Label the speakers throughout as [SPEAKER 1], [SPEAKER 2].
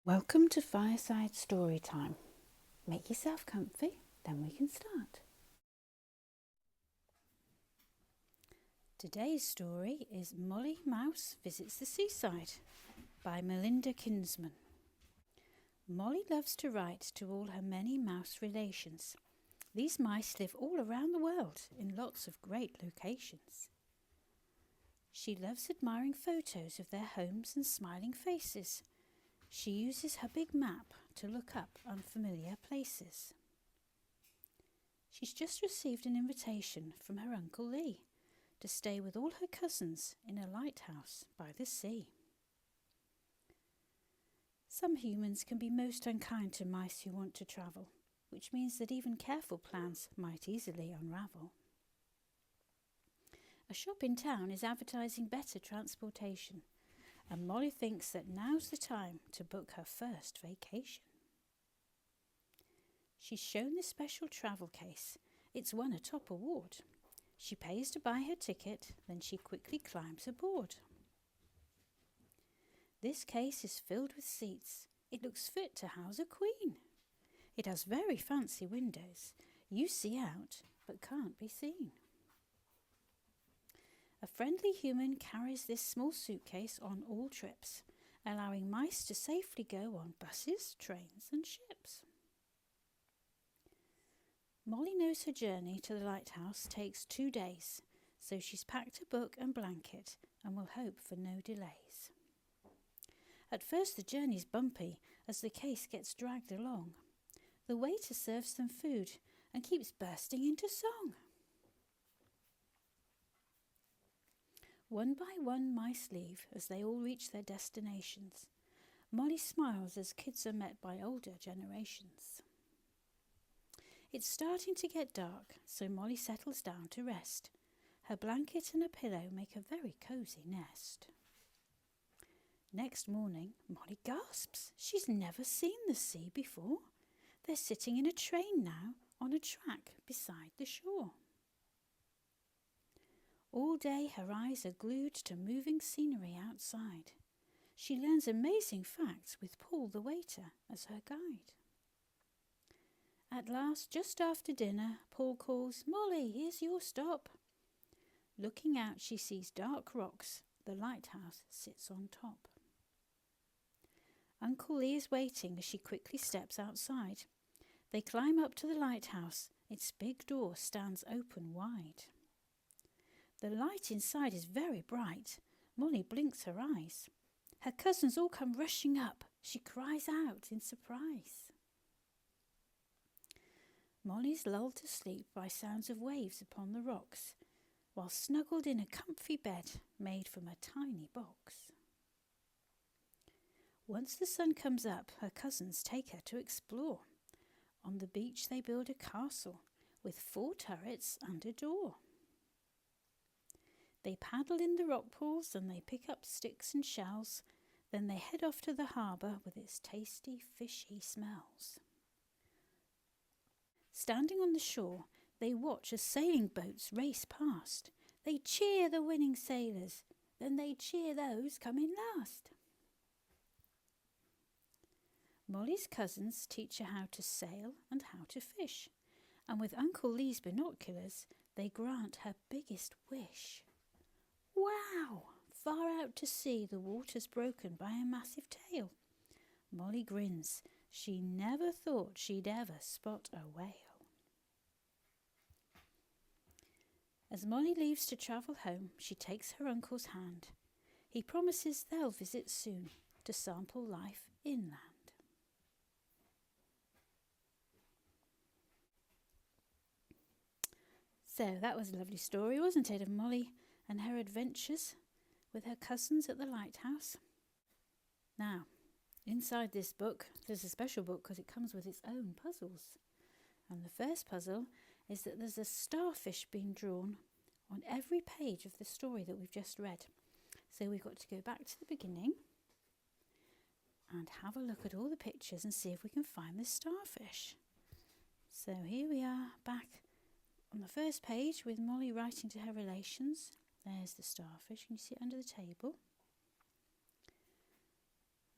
[SPEAKER 1] Welcome to Fireside Story Time. Make yourself comfy, then we can start. Today's story is Molly Mouse Visits the Seaside by Melinda Kinsman. Molly loves to write to all her many mouse relations. These mice live all around the world in lots of great locations. She loves admiring photos of their homes and smiling faces. She uses her big map to look up unfamiliar places. She's just received an invitation from her Uncle Lee to stay with all her cousins in a lighthouse by the sea. Some humans can be most unkind to mice who want to travel, which means that even careful plans might easily unravel. A shop in town is advertising better transportation, and Molly thinks that now's the time to book her first vacation. She's shown this special travel case. It's won a top award. She pays to buy her ticket, then she quickly climbs aboard. This case is filled with seats. It looks fit to house a queen. It has very fancy windows. You see out, but can't be seen. A friendly human carries this small suitcase on all trips, allowing mice to safely go on buses, trains and ships. Molly knows her journey to the lighthouse takes 2 days, so she's packed a book and blanket and will hope for no delays. At first the journey's bumpy as the case gets dragged along. The waiter serves them food and keeps bursting into song. One by one mice leave as they all reach their destinations. Molly smiles as kids are met by older generations. It's starting to get dark, so Molly settles down to rest. Her blanket and a pillow make a very cosy nest. Next morning, Molly gasps. She's never seen the sea before. They're sitting in a train now on a track beside the shore. All day her eyes are glued to moving scenery outside. She learns amazing facts with Paul the waiter as her guide. At last, just after dinner, Paul calls, "Molly, here's your stop." Looking out, she sees dark rocks. The lighthouse sits on top. Uncle Lee is waiting as she quickly steps outside. They climb up to the lighthouse. Its big door stands open wide. The light inside is very bright. Molly blinks her eyes. Her cousins all come rushing up. She cries out in surprise. Molly's lulled to sleep by sounds of waves upon the rocks, while snuggled in a comfy bed made from a tiny box. Once the sun comes up, her cousins take her to explore. On the beach they build a castle with 4 turrets and a door. They paddle in the rock pools and they pick up sticks and shells. Then they head off to the harbour with its tasty, fishy smells. Standing on the shore, they watch as sailing boats race past. They cheer the winning sailors, then they cheer those coming last. Molly's cousins teach her how to sail and how to fish, and with Uncle Lee's binoculars, they grant her biggest wish. Wow! Far out to sea, the water's broken by a massive tail. Molly grins. She never thought she'd ever spot a whale. As Molly leaves to travel home, she takes her uncle's hand. He promises they'll visit soon to sample life inland. So that was a lovely story, wasn't it, of Molly and her adventures with her cousins at the lighthouse. Now, inside this book, there's a special book because it comes with its own puzzles. And the first puzzle is that there's a starfish being drawn on every page of the story that we've just read. So we've got to go back to the beginning and have a look at all the pictures and see if we can find the starfish. So here we are back on the first page with Molly writing to her relations. There's the starfish. Can you see it under the table?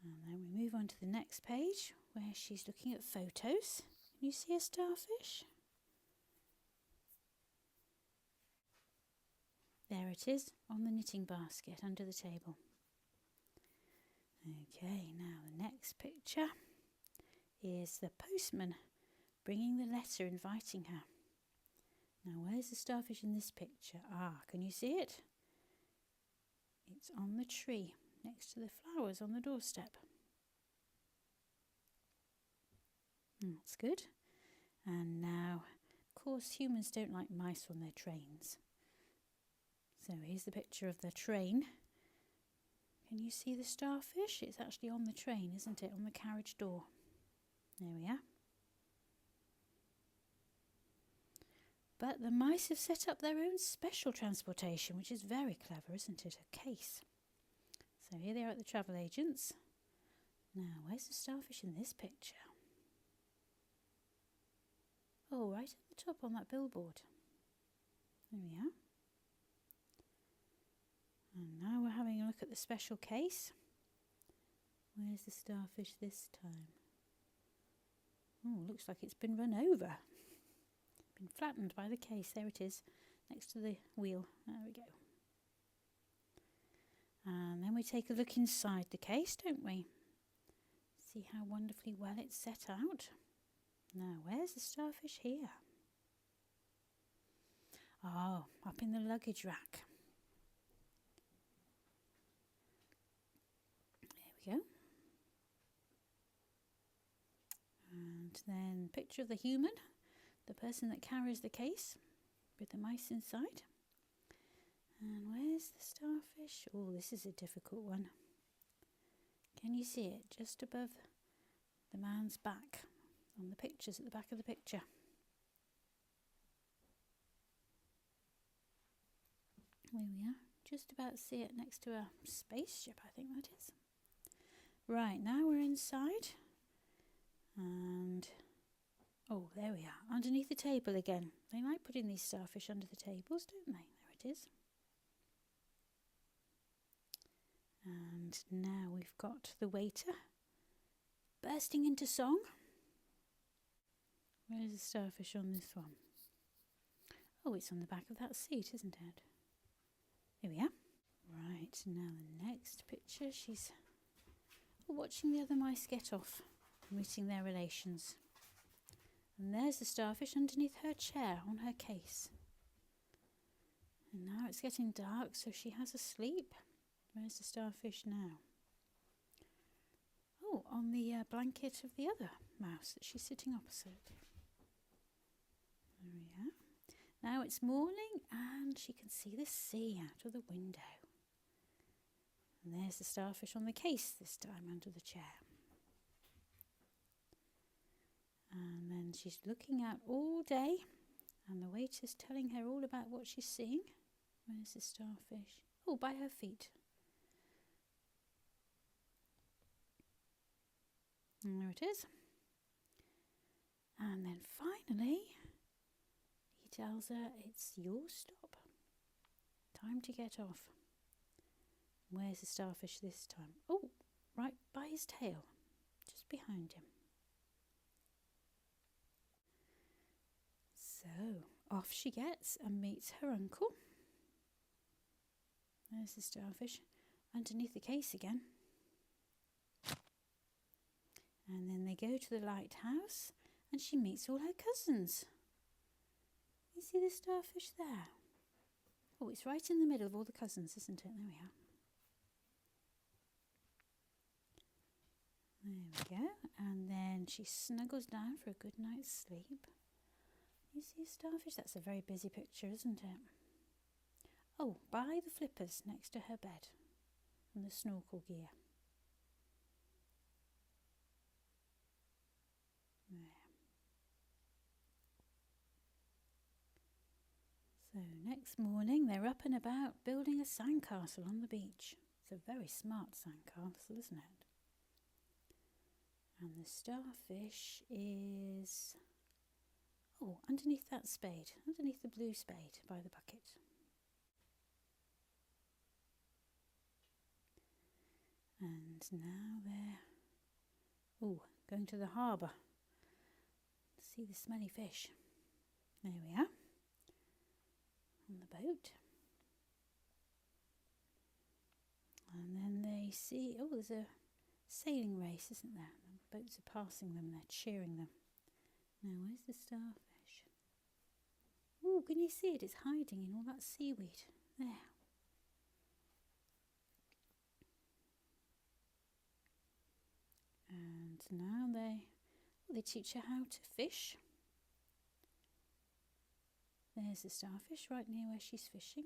[SPEAKER 1] And And then we move on to the next page where she's looking at photos. Can you see a starfish? There it is on the knitting basket under the table. Okay, now the next picture is the postman bringing the letter inviting her. Now where's the starfish in this picture? Ah, can you see it? It's on the tree next to the flowers on the doorstep. That's good. And now, of course, humans don't like mice on their trains. So here's the picture of the train. Can you see the starfish? It's actually on the train, isn't it? On the carriage door. There we are. But the mice have set up their own special transportation, which is very clever, isn't it? A case. So here they are at the travel agents. Now, where's the starfish in this picture? Oh, right at the top on that billboard. There we are. And now we're having a look at the special case. Where's the starfish this time? Oh, looks like it's been run over. Been flattened by the case. There it is, next to the wheel. There we go. And then we take a look inside the case, don't we? See how wonderfully well it's set out. Now, where's the starfish here? Oh, up in the luggage rack. There we go. And then picture of the human, the person that carries the case with the mice inside. And where's the starfish? Oh, this is a difficult one. Can you see it just above the man's back on the pictures at the back of the picture? There we are. Just about see it next to a spaceship, I think that is. Right, now we're inside. And oh, there we are, underneath the table again. They like putting these starfish under the tables, don't they? There it is. And now we've got the waiter bursting into song. Where's the starfish on this one? Oh, it's on the back of that seat, isn't it? Here we are. Right, now the next picture, she's watching the other mice get off, meeting their relations. And there's the starfish underneath her chair on her case. And now it's getting dark, so she has a sleep. Where's the starfish now? Oh, on the blanket of the other mouse that she's sitting opposite. There we are. Now it's morning and she can see the sea out of the window. And there's the starfish on the case this time under the chair. And then she's looking out all day and the waiter's telling her all about what she's seeing. Where's the starfish? Oh, by her feet. And there it is. And then finally, he tells her it's your stop. Time to get off. Where's the starfish this time? Oh, right by his tail, just behind him. So, off she gets and meets her uncle. There's the starfish underneath the case again. And then they go to the lighthouse and she meets all her cousins. You see the starfish there? Oh, it's right in the middle of all the cousins, isn't it? There we are. There we go. And then she snuggles down for a good night's sleep. You see a starfish? That's a very busy picture, isn't it? Oh, by the flippers next to her bed and the snorkel gear. There. So next morning they're up and about building a sandcastle on the beach. It's a very smart sandcastle, isn't it? And the starfish is, oh, underneath that spade, underneath the blue spade by the bucket. And now they're Oh, going to the harbour. See the smelly fish. There we are. On the boat. And then they see, oh, there's a sailing race, isn't there? The boats are passing them, they're cheering them. Now, where's the starfish? Oh, can you see it? It's hiding in all that seaweed. There. And now they teach her how to fish. There's the starfish right near where she's fishing.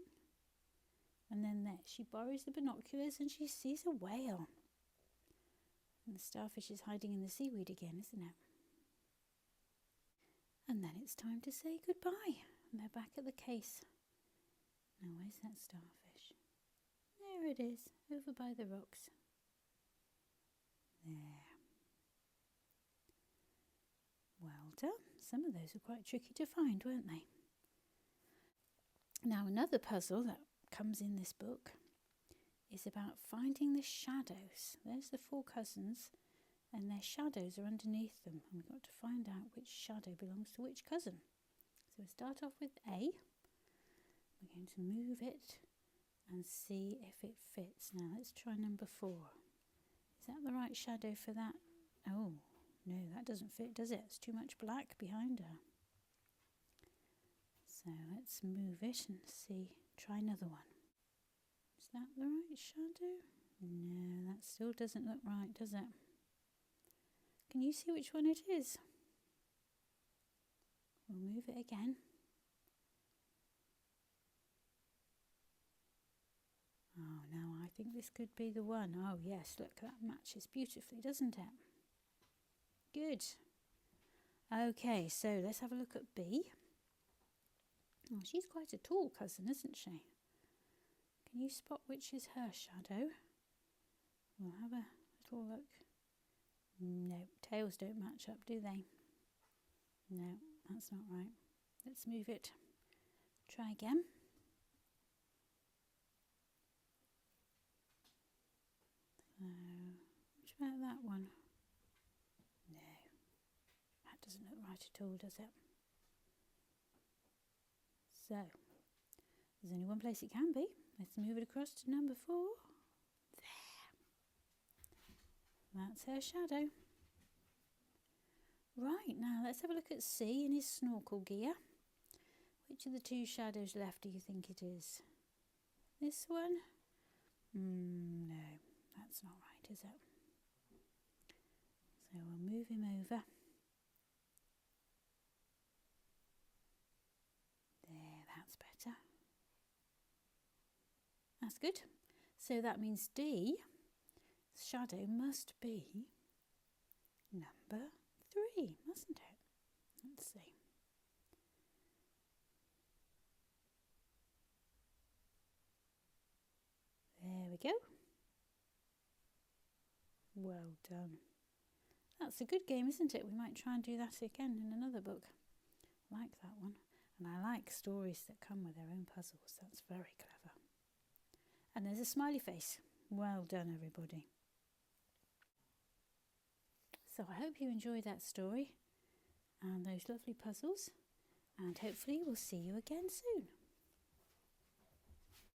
[SPEAKER 1] And then there, she borrows the binoculars and she sees a whale. And the starfish is hiding in the seaweed again, isn't it? And then it's time to say goodbye. And they're back at the case. Now, where's that starfish? There it is, over by the rocks. There. Well done. Some of those were quite tricky to find, weren't they? Now, another puzzle that comes in this book is about finding the shadows. There's the 4 cousins, and their shadows are underneath them. And we've got to find out which shadow belongs to which cousin. So we'll start off with A. We're going to move it and see if it fits. Now, let's try number 4. Is that the right shadow for that? Oh, no, that doesn't fit, does it? It's too much black behind her. So let's move it and see. Try another one. Is that the right shadow? No, that still doesn't look right, does it? Can you see which one it is? We'll move it again. Oh, now I think this could be the one. Oh, yes, look, that matches beautifully, doesn't it? Good. Okay, so let's have a look at B. Oh, she's quite a tall cousin, isn't she? Can you spot which is her shadow? We'll have a little look. No, tails don't match up, do they? No, that's not right. Let's move it. Try again. So, which about that one? No, that doesn't look right at all, does it? So, there's only one place it can be. Let's move it across to number 4. There. That's her shadow. Right, now let's have a look at C in his snorkel gear. Which of the 2 shadows left do you think it is? This one? No, that's not right, is it? So we'll move him over. There, that's better. That's good. So that means D, shadow must be number 3, mustn't it? Let's see. There we go. Well done. That's a good game, isn't it? We might try and do that again in another book. I like that one. And I like stories that come with their own puzzles. That's very clever. And there's a smiley face. Well done, everybody. So I hope you enjoyed that story and those lovely puzzles. And hopefully we'll see you again soon.